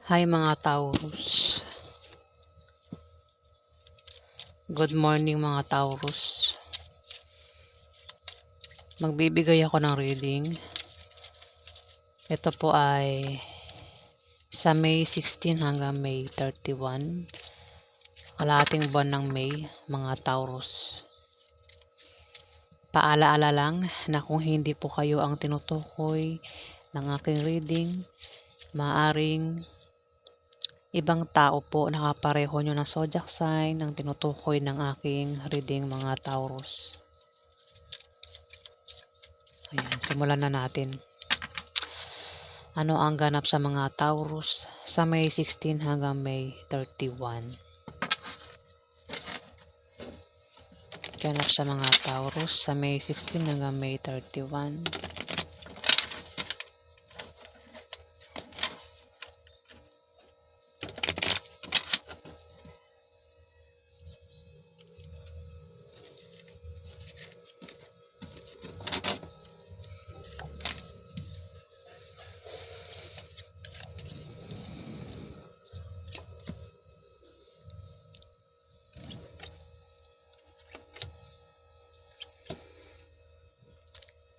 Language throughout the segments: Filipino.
Hi mga Taurus. Good morning mga Taurus. Magbibigay ako ng reading. Ito po ay sa May 16 hanggang May 31. Kalahating buwan ng May, mga Taurus. Paalaala lang na kung hindi po kayo ang tinutukoy ng aking reading, maaring ibang tao po nakapareho nyo ng zodiac sign ang tinutukoy ng aking reading, mga Taurus. Ayan, simulan na natin. Ano ang ganap sa mga Taurus sa May 16 hanggang May 31? Ganap sa mga Taurus sa May 16 hanggang May 31.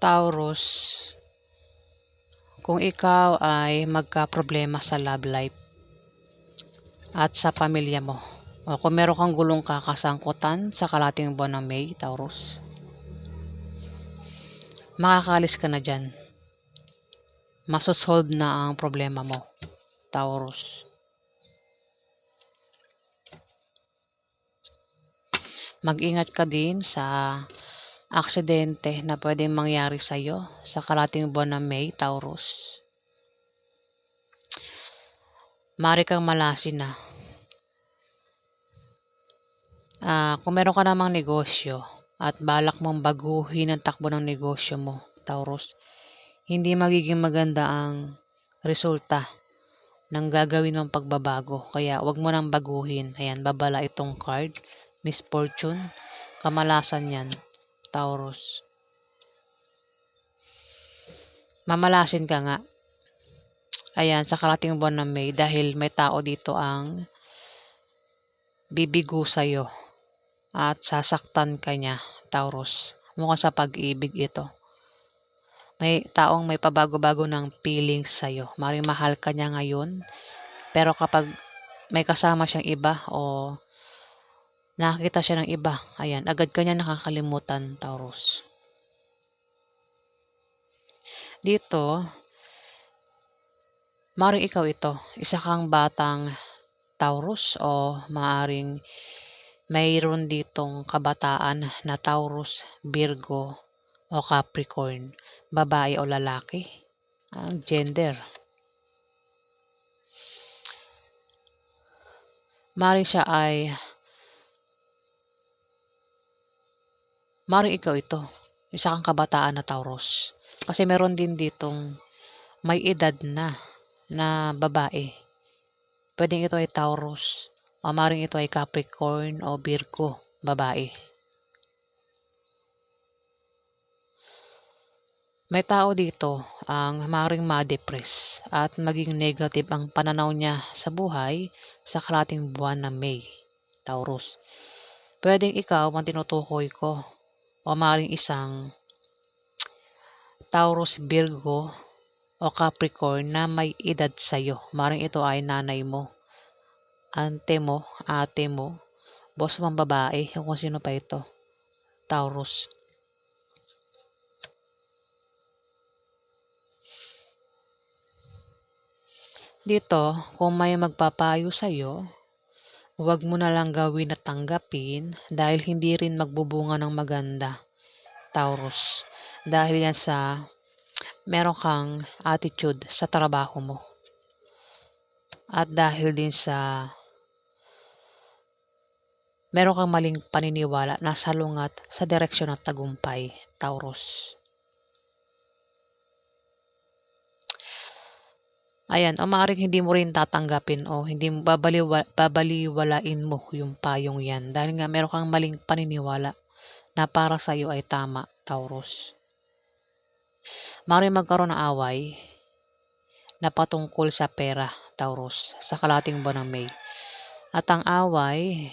Taurus, kung ikaw ay magka-problema sa love life at sa pamilya mo, o kung meron kang gulong kakasangkutan sa kalating buwan ng May, Taurus, makakalis ka na dyan. Masosolve na ang problema mo, Taurus. Mag-ingat ka din sa aksidente na pwedeng mangyari sa iyo sa kalating buwan ng May, Taurus. Mari kang malasin na. Kung meron ka namang negosyo at balak mong baguhin ang takbo ng negosyo mo, Taurus, hindi magiging maganda ang resulta ng gagawin mong pagbabago. Kaya wag mo nang baguhin. Ayan, babala itong card. Misfortune. Kamalasan yan, Taurus. Mamalasin ka nga. Ayan, sa kalating buwan ng May, dahil may tao dito ang bibigo sa'yo at sasaktan ka niya, Taurus. Mukhang sa pag-ibig ito. May taong may pabago-bago ng feelings sa'yo. Maring mahal ka niya ngayon, pero kapag may kasama siyang iba o nakakita siya ng iba, ayan, agad ka niya nakakalimutan, Taurus. Dito, maring ikaw ito, isa kang batang Taurus o maaring mayroon ditong kabataan na Taurus, Virgo o Capricorn, babae o lalaki, ang gender. Maring siya ay, maring ikaw ito, isa kang kabataan na Taurus. Kasi meron din ditong may edad na babae. Pwedeng ito ay Taurus o maring ito ay Capricorn o Virgo, babae. May tao dito ang maring ma-depress at maging negative ang pananaw niya sa buhay sa kalating buwan ng May, Taurus. Pwedeng ikaw ang tinutukoy ko o maring isang Taurus, Virgo o Capricorn na may edad sa'yo. Maring ito ay nanay mo, ante mo, ate mo, boss mong babae, o kung sino pa ito, Taurus. Dito, kung may magpapayo sa'yo, huwag mo na lang gawin at tanggapin dahil hindi rin magbubunga ng maganda, Taurus. Dahil yan sa meron kang attitude sa trabaho mo. At dahil din sa meron kang maling paniniwala na salungat sa direksyon ng tagumpay, Taurus. Ayan, o maaaring hindi mo rin tatanggapin o hindi mo babaliwalain mo yung payong yan. Dahil nga meron kang maling paniniwala na para sa iyo ay tama, Taurus. Maaaring magkaroon ng away na patungkol sa pera, Taurus, sa kalahating buwan ng May. At ang away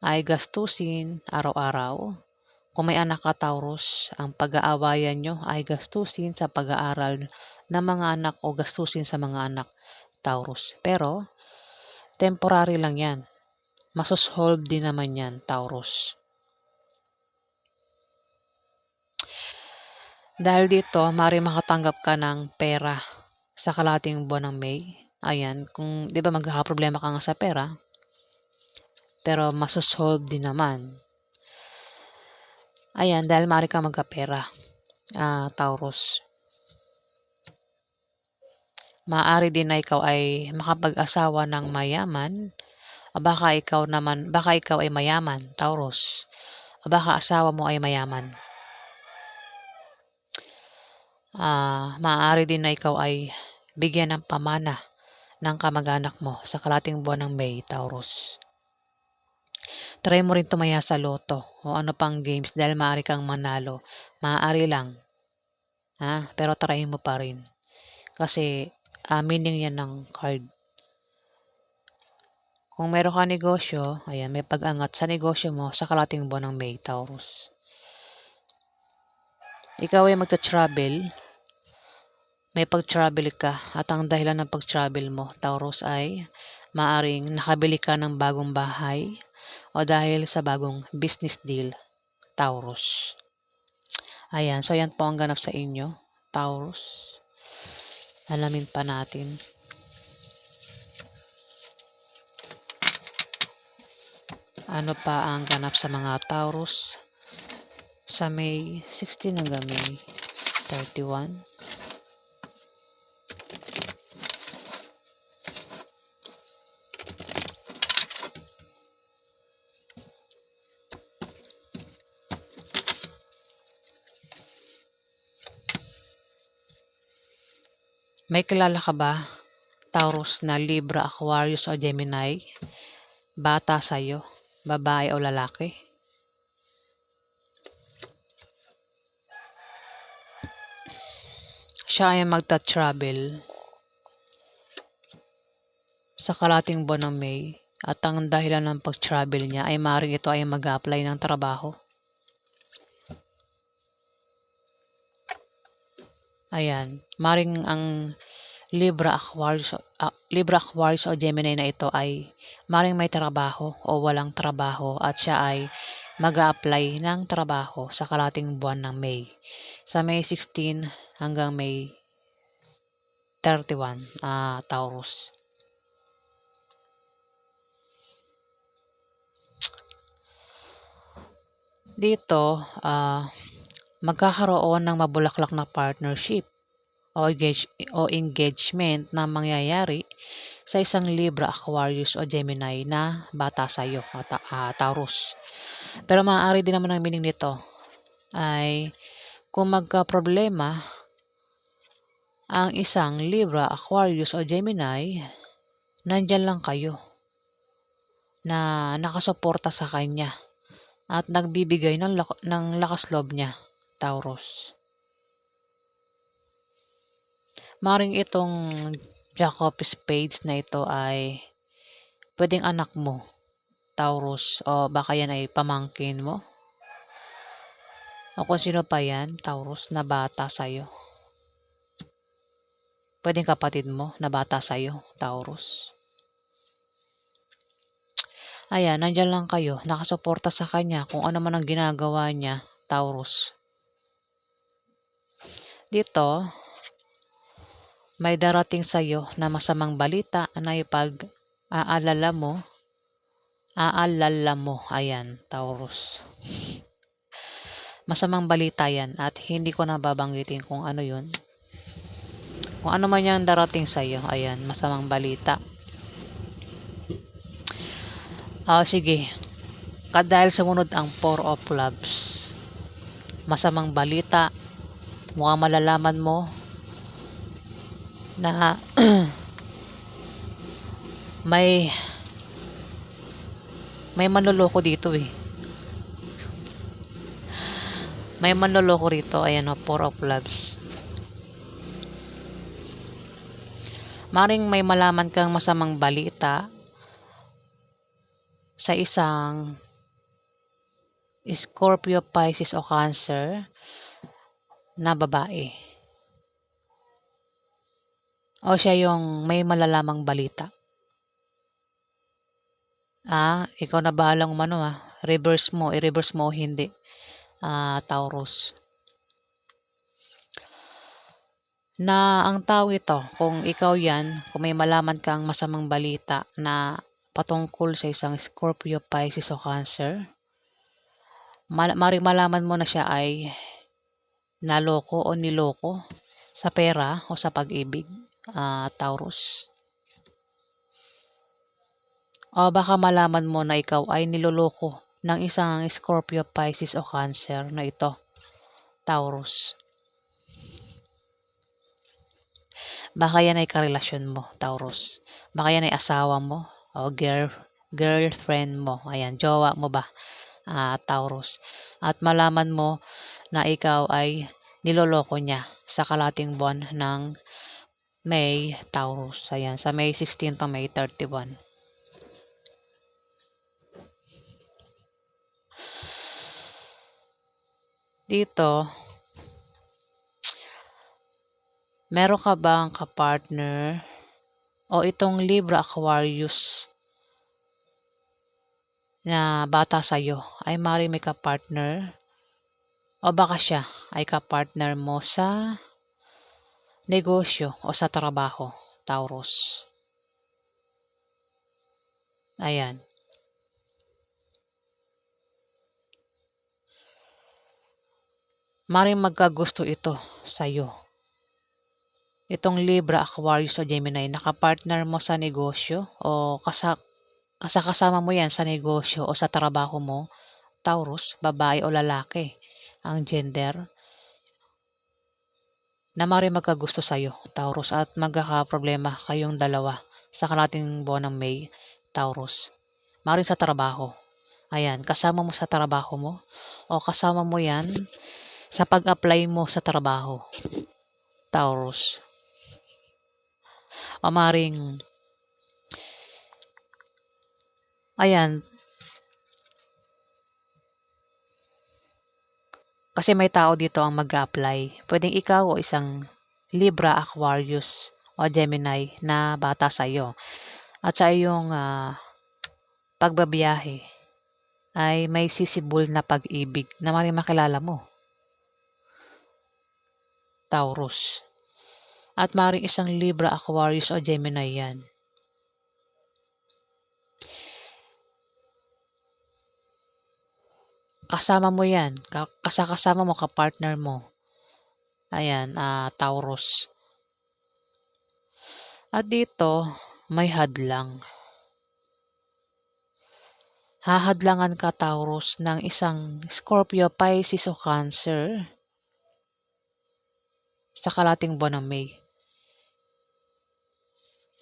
ay gastusin araw-araw. Kung may anak ka, Taurus, ang pag-aawayan nyo ay gastusin sa pag-aaral ng mga anak o gastusin sa mga anak, Taurus. Pero, temporary lang yan. Masosolve din naman yan, Taurus. Dahil dito, maaari makatanggap ka ng pera sa kalahating buwan ng May. Ayan, kung 'di ba magkakaproblema ka nga sa pera, pero masosolve din naman. Ayan, dahil maaari kang magkapera, Taurus. Maaari din na ikaw ay makapag-asawa ng mayaman, o baka ikaw ay mayaman, Taurus. O baka asawa mo ay mayaman. Maaari din na ikaw ay bigyan ng pamana ng kamag-anak mo sa kalahating buwan ng May, Taurus. Try mo rin tumaya sa loto o ano pang games dahil maaari kang manalo. Maaari lang. Pero try mo pa rin. Kasi meaning yan ng card. Kung meron ka negosyo, ayan, may pag-angat sa negosyo mo sa kalahating buwan ng May, Taurus. Ikaw ay magta-travel. May pag-travel ka at ang dahilan ng pag-travel mo, Taurus, ay maaring nakabili ka ng bagong bahay o dahil sa bagong business deal, Taurus. Ayan, so yan po ang ganap sa inyo, Taurus. Alamin pa natin. Ano pa ang ganap sa mga Taurus sa May 16 hanggang May 31? May kilala ka ba, Taurus, na Libra, Aquarius o Gemini? Bata sa'yo, babae o lalaki? Siya ay magta-travel sa kalahating buwan ng May at ang dahilan ng pag-travel niya ay maaaring ito ay mag-apply ng trabaho. Ayan, maaaring ang Libra, Aquarius o Gemini na ito ay maaaring may trabaho o walang trabaho at siya ay mag-a-apply ng trabaho sa kalahating buwan ng May. Sa May 16 hanggang May 31, Taurus. Dito, magkakaroon ng mabulaklak na partnership o engagement na mangyayari sa isang Libra, Aquarius o Gemini na bata sa iyo, Taurus. Pero maaari din naman ang meaning nito ay kung magka-problema ang isang Libra, Aquarius o Gemini, nandyan lang kayo na nakasuporta sa kanya at nagbibigay ng lakas loob niya, Taurus. Maring itong Jack of Spades na ito ay pwedeng anak mo, Taurus, o baka yan ay pamangkin mo. O kung sino pa yan, Taurus, na bata sa'yo. Pwedeng kapatid mo na bata sa'yo, Taurus. Ayan, nandyan lang kayo, nakasuporta sa kanya kung ano man ang ginagawa niya, Taurus. Dito, may darating sa'yo na masamang balita na ipag-aalala mo, ayan, Taurus. Masamang balita yan at hindi ko na babanggitin kung ano yun. Kung ano man yung darating sa'yo, ayan, masamang balita. Sige. Dahil sumunod ang Four of Clubs. Masamang balita. Mukhang malalaman mo na may manloloko dito eh. May manloloko rito. Ayan o, Four of Clubs. Maring may malaman kang masamang balita sa isang Scorpio, Pisces o Cancer na babae. O siya yung may malalamang balita. Ikaw na bahalang umano i-reverse mo o hindi. Taurus. Na ang tao ito, kung ikaw yan, kung may malaman kang masamang balita na patungkol sa isang Scorpio, Pisces o Cancer, maring malaman mo na siya ay naloko o niloko sa pera o sa pag-ibig, Taurus. O baka malaman mo na ikaw ay niloloko ng isang Scorpio, Pisces o Cancer na ito, Taurus. Baka yan ay karelasyon mo, Taurus. Baka yan ay asawa mo o girlfriend mo. Ayan, jowa mo ba, Taurus. At malaman mo na ikaw ay niloloko niya sa kalating buwan ng May, Taurus. Ayan, sa May 16 to May 31. Dito, meron ka bang kapartner o itong Libra Aquarius na bata sa'yo ay maaaring may kapartner o baka siya ay kapartner mo sa negosyo o sa trabaho, Taurus. Ayan. Maring magkagusto ito sa'yo. Itong Libra, Aquarius o Gemini, nakapartner mo sa negosyo o kasama mo yan sa negosyo o sa trabaho mo, Taurus, babae o lalaki, ang gender, na maring magkagusto sa'yo, Taurus, at magkakaproblema kayong dalawa sa kalating buwan ng May, Taurus. Maring sa trabaho. Ayan, kasama mo sa trabaho mo o kasama mo yan sa pag-apply mo sa trabaho, Taurus. O maring, ayan, kasi may tao dito ang mag-apply. Pwedeng ikaw o isang Libra, Aquarius o Gemini na bata sa iyo. At sa iyong pagbabiyahe ay may sisibol na pag-ibig na maring makilala mo, Taurus. At maring isang Libra, Aquarius o Gemini yan. Kasama mo yan. Kasama mo, kapartner mo. Ayan, Taurus. At dito, may hadlang. Hahadlangan ka, Taurus, ng isang Scorpio, Pisces o Cancer sa kalating buwan ng May.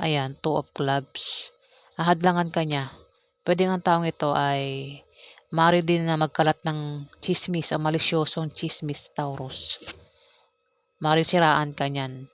Ayan, 2 of clubs. Hahadlangan ka niya. Pwede ang taong ito ay maaari din na magkalat ng chismis o malisyosong chismis, Taurus. Maaari siraan ka niyan.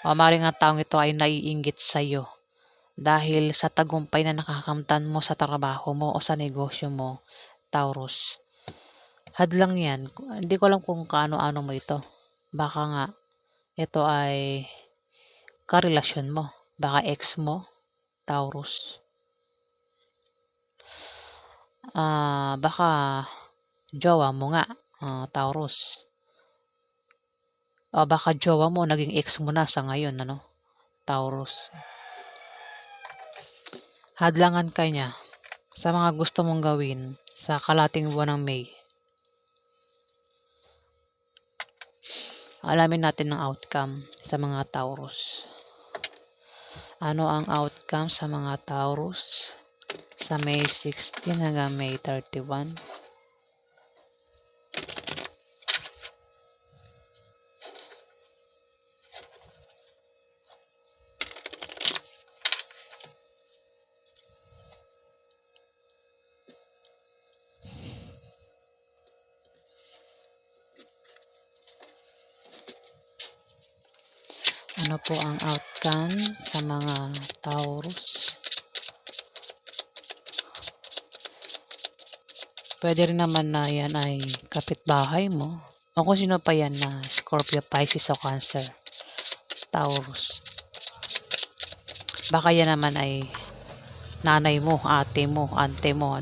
O maaari ang taong ito ay naiinggit sa iyo dahil sa tagumpay na nakakamtan mo sa trabaho mo o sa negosyo mo, Taurus. Hadlang yan. Hindi ko alam kung kaano-ano mo ito. Baka nga ito ay karelasyon mo. Baka ex mo, Taurus. Baka jowa mo nga, Taurus. O baka jowa mo naging ex mo na sa ngayon, Taurus. Hadlangan ka niya sa mga gusto mong gawin sa kalating buwan ng May. Alamin natin ang outcome sa mga Taurus. Ano ang outcome sa mga Taurus sa May 16 hanggang May 31? Ano po ang outcome sa mga Taurus? Pwede rin naman na yan ay kapitbahay mo. O kung sino pa yan na Scorpio, Pisces o Cancer, Taurus. Baka yan naman ay nanay mo, ate mo, ante mo,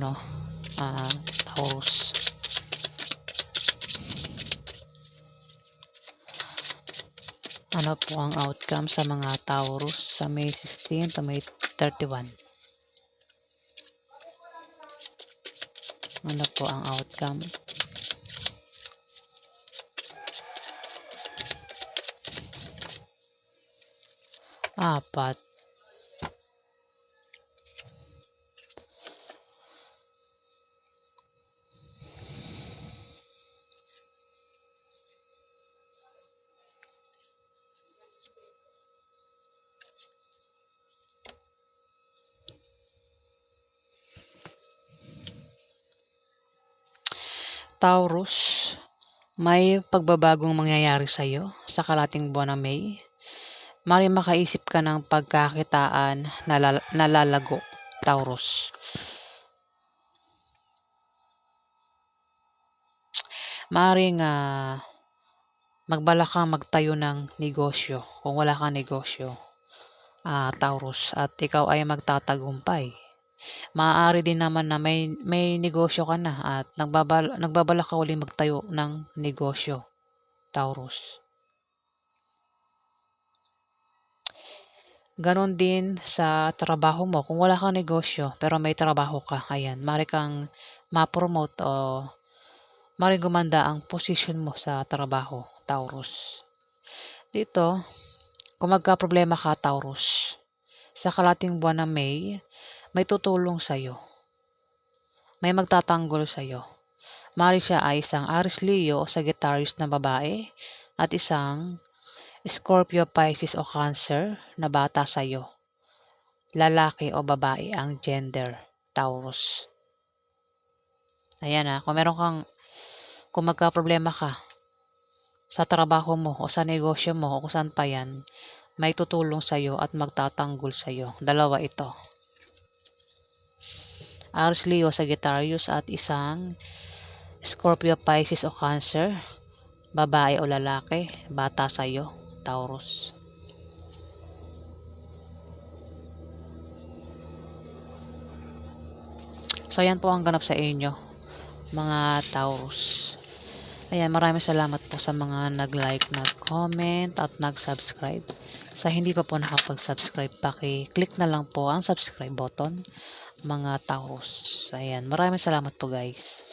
Taurus. Ano po ang outcome sa mga Taurus sa May 16 to May 31? Ano po ang outcome? Apat. Taurus, may pagbabagong mangyayari sa iyo sa kalating buwan ng May. Maaaring makaisip ka ng pagkakitaan na nalalago, Taurus. Maaaring magbalak kang magtayo ng negosyo kung wala kang negosyo, Taurus, at ikaw ay magtatagumpay. Maaari din naman na may negosyo ka na at nagbabalak ka uling magtayo ng negosyo, Taurus. Ganon din sa trabaho mo. Kung wala kang negosyo pero may trabaho ka, ayan, maaari kang ma-promote o maaari gumanda ang posisyon mo sa trabaho, Taurus. Dito, kung magka-problema ka, Taurus, sa kalating buwan ng May, may tutulong sa'yo. May magtatanggol sa'yo. Maaari siya ay isang Aries, Leo o Sagittarius na babae at isang Scorpio, Pisces o Cancer na bata sa'yo. Lalaki o babae ang gender, Taurus. Ayan kung magka-problema ka sa trabaho mo o sa negosyo mo o kung saan pa yan, may tutulong sa'yo at magtatanggol sa'yo. Dalawa ito. Aries, Leo, Sagittarius at isang Scorpio, Pisces o Cancer, babae o lalaki, bata sa'yo, Taurus. So, yan po ang ganap sa inyo, mga Taurus. Ayan, maraming salamat po sa mga nag-like, nag-comment, at nag-subscribe. Sa hindi pa po nakapag-subscribe, paki-click na lang po ang subscribe button, mga Taurus. Ayan, maraming salamat po guys.